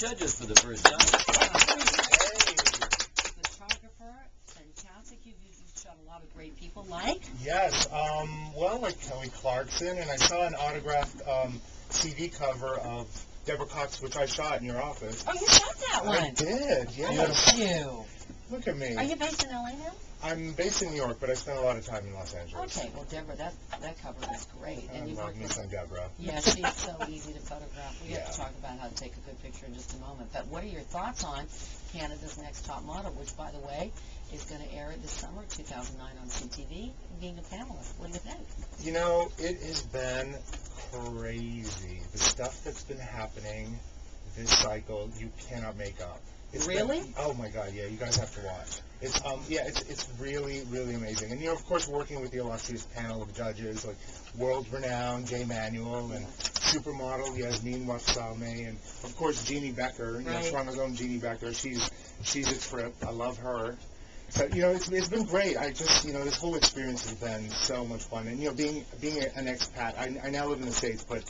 judges for the first time. Photographer, fantastic. You've shot a lot of great people. Like? Yes. Well, like Kelly Clarkson, and I saw an autographed CD cover of Deborah Cox, which I shot in your office. Oh, you shot that one? I did, yeah. Look at you. Look at me. Are you based in LA now? I'm based in New York, but I spent a lot of time in Los Angeles. Okay, well, Deborah, that cover is great. I love me some Deborah. Yeah, she's so easy to photograph. We have to Yeah. talk about how to take a good picture in just a moment. But what are your thoughts on Canada's Next Top Model, which, by the way, is going to air this summer, 2009, on CTV, being a panelist? What do you think? You know, it has been crazy. The stuff that's been happening this cycle, you cannot make up. Really? Oh my God, yeah, you guys have to watch. It's it's really, really amazing. And of course, working with the illustrious panel of judges like world-renowned Jay Manuel and supermodel Yasmin Wasalme, and of course Jeannie Becker, Toronto's own Jeannie Becker. She's a trip. I love her. So it's been great. I just this whole experience has been so much fun. And being an expat, I now live in the States, but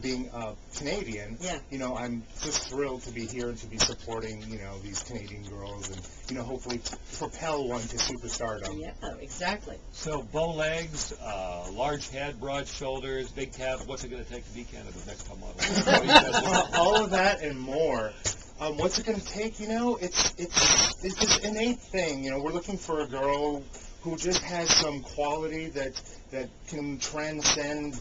being Canadian, I'm just thrilled to be here and to be supporting these Canadian girls and hopefully propel one to superstardom. Yeah, exactly. So bow legs, large head, broad shoulders, big cap. What's it going to take to be Canada's Next Top Model? All of that and more. What's it going to take? It's this innate thing. We're looking for a girl who just has some quality that can transcend,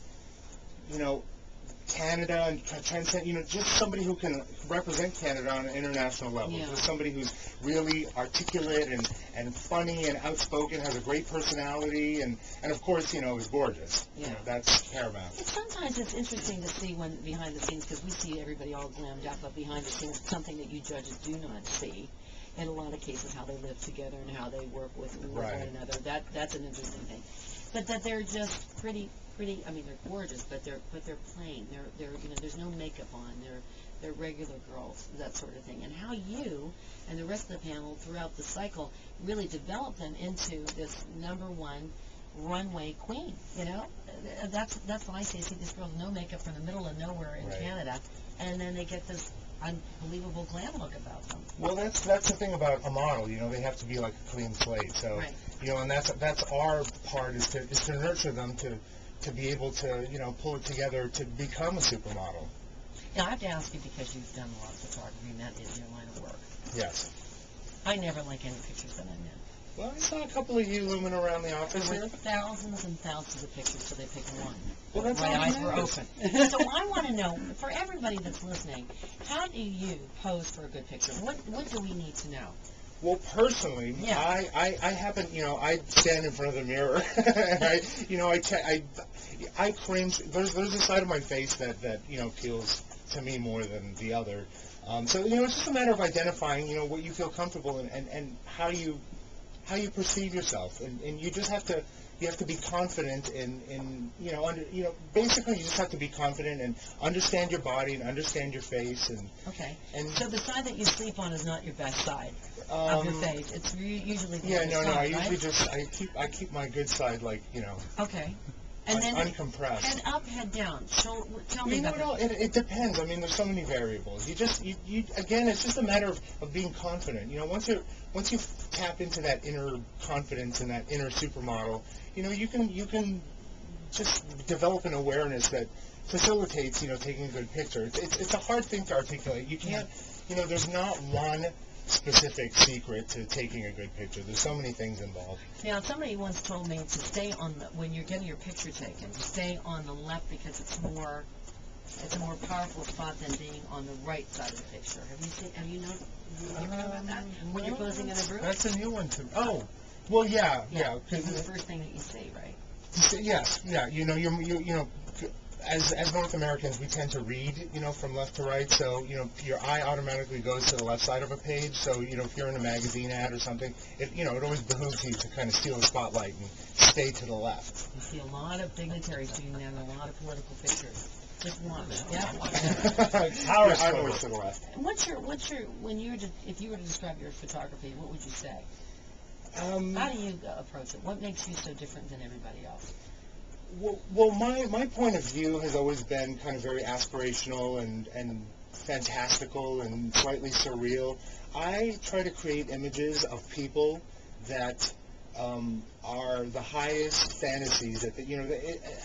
Canada and transcend, just somebody who can represent Canada on an international level. Yeah. Just somebody who's really articulate and funny and outspoken, has a great personality, and of course, is gorgeous. Yeah. That's paramount. Sometimes it's interesting to see when behind the scenes, because we see everybody all glammed out, but behind the scenes, something that you judges do not see. In a lot of cases, how they live together and how they work with one another. That's an interesting thing. But that they're just pretty. I mean, they're gorgeous, but they're plain. They're there's no makeup on. They're regular girls, that sort of thing. And how you and the rest of the panel throughout the cycle really develop them into this #1 runway queen. That's what I say. See, these girls no makeup from the middle of nowhere in Canada, and then they get this unbelievable glam look about them. Well, that's the thing about a model. They have to be like a clean slate. So and that's our part is to nurture them to be able to pull it together to become a supermodel. Now I have to ask you, because you've done a lot of photography and that is your line of work. Yes. I never like any pictures that I'm in. Well, I saw a couple of you looming around the office There were here. thousands and thousands of pictures, so they picked one. Well, that's my all eyes that were matters. open. So I want to know, for everybody that's listening, how do you pose for a good picture? What do we need to know? Well, personally, I happen, I stand in front of the mirror, and I cringe. There's a side of my face that appeals to me more than the other. So it's just a matter of identifying, what you feel comfortable in and how you perceive yourself, and you just have to be confident in basically you just have to be confident and understand your body and understand your face and so the side that you sleep on is not your best side of your face. It's usually the other side, I usually just I keep my good side and then uncompressed. Head up, head down. So tell me about that. It depends. I mean, there's so many variables. You again, it's just a matter of being confident. Once you tap into that inner confidence and that inner supermodel, you can just develop an awareness that facilitates, taking a good picture. It's a hard thing to articulate. You can't, there's not one specific secret to taking a good picture. There's so many things involved. Now, somebody once told me to stay when you're getting your picture taken, to stay on the left because it's a more powerful spot than being on the right side of the picture. Have you know about that? When you're posing in a group? That's a new one to me. Oh, well, yeah. It's the first thing that you see, right? Yes, yeah. As North Americans, we tend to read, from left to right. So, your eye automatically goes to the left side of a page. So, if you're in a magazine ad or something, it always behooves you to kind of steal the spotlight and stay to the left. You see a lot of dignitaries doing that in a lot of political pictures. Just one. Yeah. I'm always to the left. If you were to describe your photography, what would you say? How do you approach it? What makes you so different than everybody else? Well, my point of view has always been kind of very aspirational and fantastical and slightly surreal. I try to create images of people that are the highest fantasies, that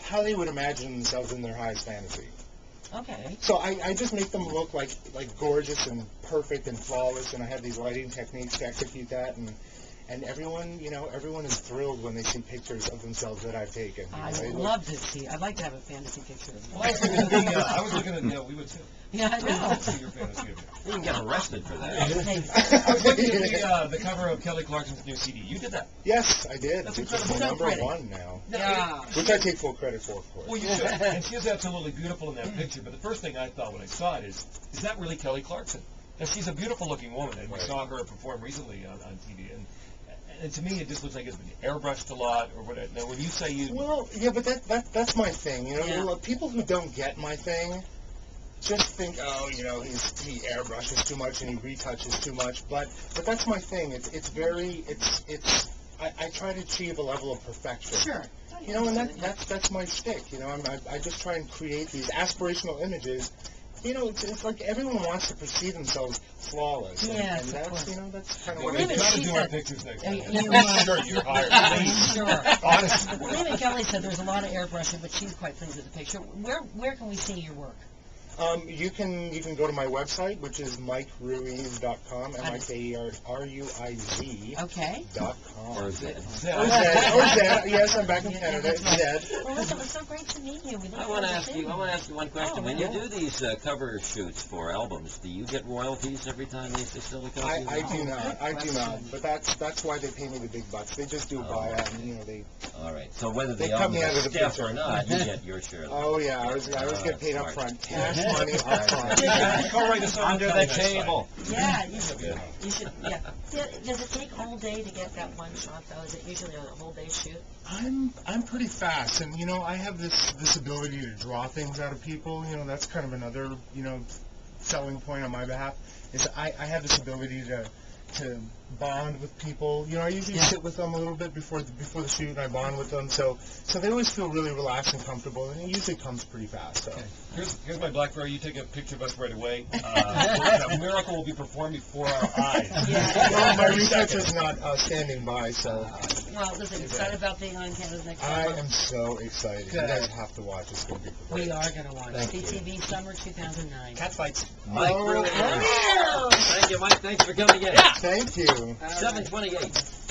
how they would imagine themselves in their highest fantasy. Okay. So I just make them look like gorgeous and perfect and flawless, and I have these lighting techniques to execute that, and everyone is thrilled when they see pictures of themselves that I've taken. I would love to see. I'd like to have a fantasy picture of Well, I was looking at we would too. Yeah, I know. See your fantasy of you. You can get arrested for that. I was looking at the cover of Kelly Clarkson's new CD. You did that. Yes, I did. That's Which is incredible. number So one now. Yeah. Which I take full credit for, of course. Well, you should. And she is absolutely beautiful in that picture. But the first thing I thought when I saw it is that really Kelly Clarkson? Now, she's a beautiful-looking woman, and we saw her perform recently on TV. And to me, it just looks like it's been airbrushed a lot, or whatever. Now, when you say you... Well, yeah, but that's my thing. Yeah. People who don't get my thing just think, he airbrushes too much and he retouches too much. But that's my thing. I try to achieve a level of perfection. Sure. And that's my shtick. I just try and create these aspirational images. It's like everyone wants to perceive themselves flawless. Yes, and of course. that's kind of Well, what we it got is. to she do our said- pictures next time. Sure, You're hired. Sure. Honestly. Well, even Kelly said there's a lot of airbrushing, but she's quite pleased with the picture. Where can we see your work? You can go to my website, which is MikeRuiz.com, MikeRuiz.com. Okay. Or Zed. Or Zed. Yes, I'm back in Canada. that's right. Zed. Well, listen, it was so great to meet you. We look I forward want to to ask seeing you. I want to ask you one question. Oh, When you yeah. do these cover shoots for albums, do you get royalties every time they still come? I do not. I do question. not. But that's why they pay me the big bucks. They just do a buyout, and they. All right. So whether They the cut album me out is of the stiff picture. or not, you get your share. Oh yeah, I was get paid up smart. front, cash money up front. Go write a song Under with the Kelly next time. table. Yeah, you should, yeah. Does it take all day to get that one shot, though? Is it usually a whole day shoot? I'm pretty fast, and I have this ability to draw things out of people. That's kind of another selling point on my behalf. Is I have this ability to bond with people. I usually sit with them a little bit before the shoot, and I bond with them. So they always feel really relaxed and comfortable, and it usually comes pretty fast. So. Okay. Here's my BlackBerry. You take a picture of us right away. That miracle will be performed before our eyes. Well, my retouch is not standing by, so Well, listen, excited about being on Canada's Next I Top. am so excited. You guys have to watch. It's going to be great. We are going to watch Thank you. CTV Summer 2009. Cat fights. Mike Oh, Ruiz. Oh! Thank you, Mike. Thanks for coming in. Thank you. 7:28.